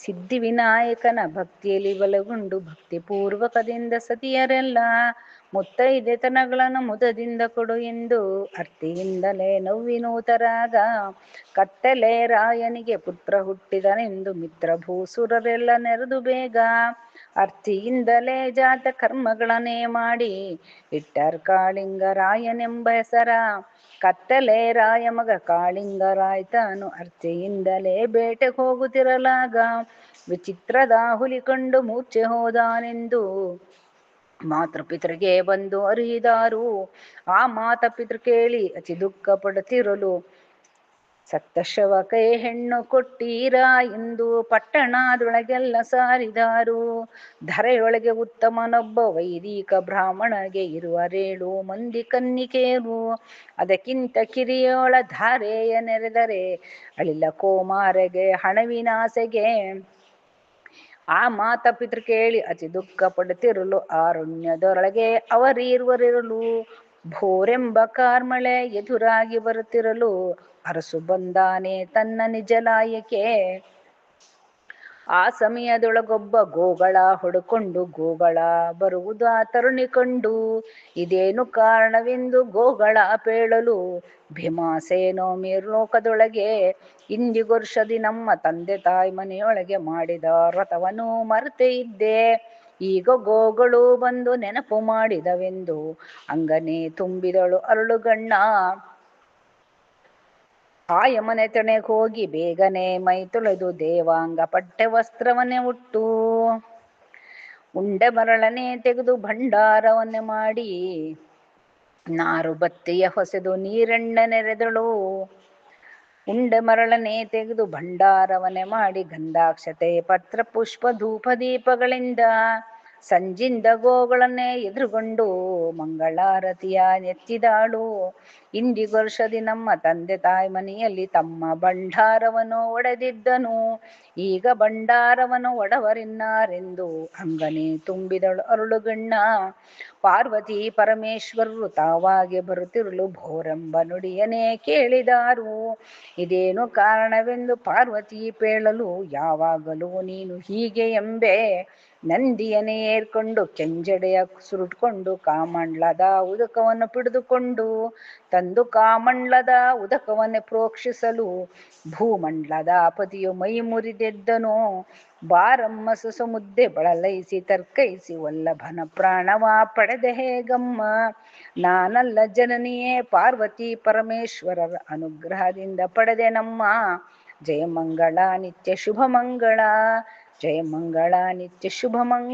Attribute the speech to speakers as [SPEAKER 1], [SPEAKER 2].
[SPEAKER 1] ಸಿದ್ಧಿವಿನಾಯಕನ ಭಕ್ತಿಯಲ್ಲಿ ಬಲಗೊಂಡು ಭಕ್ತಿಪೂರ್ವಕದಿಂದ ಸತಿಯರೆಲ್ಲ ಮುತ್ತೈದೆತನಗಳನ್ನು ಮುದದಿಂದ ಕೊಡು ಎಂದು ಅರ್ತಿಯಿಂದಲೇ ನವ್ವಿನೂತರಾಗ ಕತ್ತಲೆ ರಾಯನಿಗೆ ಪುತ್ರ ಹುಟ್ಟಿದನೆಂದು ಮಿತ್ರಭೂಸುರರೆಲ್ಲ ನೆರೆದು ಬೇಗ ಅರ್ತಿಯಿಂದಲೇ ಜಾತ ಕರ್ಮಗಳನ್ನೇ ಮಾಡಿ ಇಟ್ಟರ್ ಕಾಳಿಂಗರಾಯನೆಂಬ ಹೆಸರ. ಕತ್ತಲೆ ರಾಯ ಮಗ ಕಾಳಿಂಗರಾಯ ತಾನು ಅರ್ತಿಯಿಂದಲೇ ಬೇಟೆಗೆ ಹೋಗುತ್ತಿರಲಾಗ ವಿಚಿತ್ರದ ಹುಲಿ ಕಂಡು ಮೂರ್ಛೆ ಹೋದಾನೆಂದು ಮಾತೃಪಿತೃಗೆ ಬಂದು ಅರಿದಾರು. ಆ ಮಾತಪಿತೃ ಕೇಳಿ ಅತಿ ದುಃಖ ಪಡುತ್ತಿರಲು ಸತ್ತ ಶವಕ್ಕೆ ಹೆಣ್ಣು ಕೊಟ್ಟೀರಾ ಎಂದು ಪಟ್ಟಣದೊಳಗೆಲ್ಲ ಸಾರಿದಾರು. ಧರೆಯೊಳಗೆ ಉತ್ತಮನೊಬ್ಬ ವೈದಿಕ ಬ್ರಾಹ್ಮಣಗೆ ಇರುವರೇಳು ಮಂದಿ ಕನ್ನಿಕೆಯರು. ಅದಕ್ಕಿಂತ ಕಿರಿಯೋಳ ಧಾರೆಯ ನೆರೆದರೆ ಅಳಿಲ ಕೋಮಾರೆಗೆ ಹಣವಿನಾಸೆಗೆ. ಆ ಮಾತಪಿತೃ ಕೇಳಿ ಅತಿ ದುಃಖ ಪಡುತ್ತಿರಲು ಅರಣ್ಯದೊಳಗೆ ಅವರಿರುವರಿರಲು ಭೋರೆಂಬ ಕಾರ್ಮಳೆ ಎದುರಾಗಿ ಬರುತ್ತಿರಲು ಅರಸು ಬಂದಾನೆ ತನ್ನ ನಿಜಲಾಯಕ್ಕೆ. ಆ ಸಮಯದೊಳಗೊಬ್ಬ ಗೋಗಳ ಹೊಡುಕೊಂಡು ಗೋಗಳ ಬರುವುದು ಆ ತರುಣಿ ಕಂಡು ಇದೇನು ಕಾರಣವೆಂದು ಗೋಗಳ ಪೇಳಲು ಭೀಮಸೇನೋ ಮೇರ್ಲೋಕದೊಳಗೆ ಇಂದಿಗೊರ್ಷದಿ ನಮ್ಮ ತಂದೆ ತಾಯಿ ಮನೆಯೊಳಗೆ ಮಾಡಿದ ವ್ರತವನ್ನು ಮರೆತೇ ಇದ್ದೆ. ಈಗ ಗೋಗಳು ಬಂದು ನೆನಪು ಮಾಡಿದವೆಂದು ಅಂಗನೆ ತುಂಬಿದಳು ಅರಳುಗಣ್ಣ. ಆಯ ಮನೆ ತೆಣೆಗೆ ಹೋಗಿ ಬೇಗನೆ ಮೈ ತೊಳೆದು ದೇವಾಂಗ ಪಟ್ಟೆ ವಸ್ತ್ರವನ್ನೇ ಉಟ್ಟು ಉಂಡೆ ಮರಳನೆ ತೆಗೆದು ಭಂಡಾರವನ್ನೇ ಮಾಡಿ ನಾರು ಬತ್ತಿಯ ಹೊಸೆದು ನೀರೆಣ್ಣೆ ನೆರೆದಳು. ಉಂಡೆ ಮರಳನೆ ತೆಗೆದು ಭಂಡಾರವನ್ನೇ ಮಾಡಿ ಗಂಧಾಕ್ಷತೆ ಪತ್ರ ಪುಷ್ಪ ಧೂಪ ದೀಪಗಳಿಂದ ಸಂಜಿಂದ ಗೋಗಳನ್ನೇ ಎದುರುಗೊಂಡು ಮಂಗಳಾರತಿಯ ನೆತ್ತಿದಾಳು. ಇಂದಿಗೊರ್ಷದಿ ನಮ್ಮ ತಂದೆ ತಾಯಿ ಮನೆಯಲ್ಲಿ ತಮ್ಮ ಭಂಡಾರವನ್ನು ಒಡೆದಿದ್ದನು. ಈಗ ಭಂಡಾರವನ್ನು ಒಡವರಿನ್ನಾರೆಂದು ಅಂಗನೆ ತುಂಬಿದಳು ಅರಳುಗಣ್ಣ. ಪಾರ್ವತಿ ಪರಮೇಶ್ವರರು ತಾವಾಗೆ ಬರುತ್ತಿರಲು ಭೋರೆಂಬ ನುಡಿಯನೇ ಕೇಳಿದಾರು. ಇದೇನು ಕಾರಣವೆಂದು ಪಾರ್ವತಿ ಪೇಳಲು ಯಾವಾಗಲೂ ನೀನು ಹೀಗೆ ಎಂಬೆ. ನಂದಿಯನ್ನೇ ಏರ್ಕೊಂಡು ಕೆಂಜಡೆಯ ಸುರುಟ್ಕೊಂಡು ಕಾಮಂಡ್ಲದ ಉದಕವನ್ನು ಪಿಡಿದುಕೊಂಡು ತಂದು ಕಾಮಂಡ್ಲದ ಉದಕವನ್ನೇ ಪ್ರೋಕ್ಷಿಸಲು ಭೂಮಂಡ್ಲದ ಪತಿಯು ಮೈ ಮುರಿದೆದ್ದನು. ಬಾರಮ್ಮ ಸೊಸ ಮುದ್ದೆ ಬಳಲೈಸಿ ತರ್ಕೈಸಿ ವಲ್ಲಭನ ಪ್ರಾಣವ ಪಡೆದೆ ಹೇಗಮ್ಮ. ನಾನಲ್ಲ ಜನನಿಯೇ ಪಾರ್ವತಿ ಪರಮೇಶ್ವರರ ಅನುಗ್ರಹದಿಂದ ಪಡೆದೆ ನಮ್ಮ. ಜಯ ಮಂಗಳ ನಿತ್ಯ ಶುಭ ಮಂಗಳ. ಜಯ ಮಂಗಳ ನಿತ್ಯ ಶುಭ ಮಂಗಳ.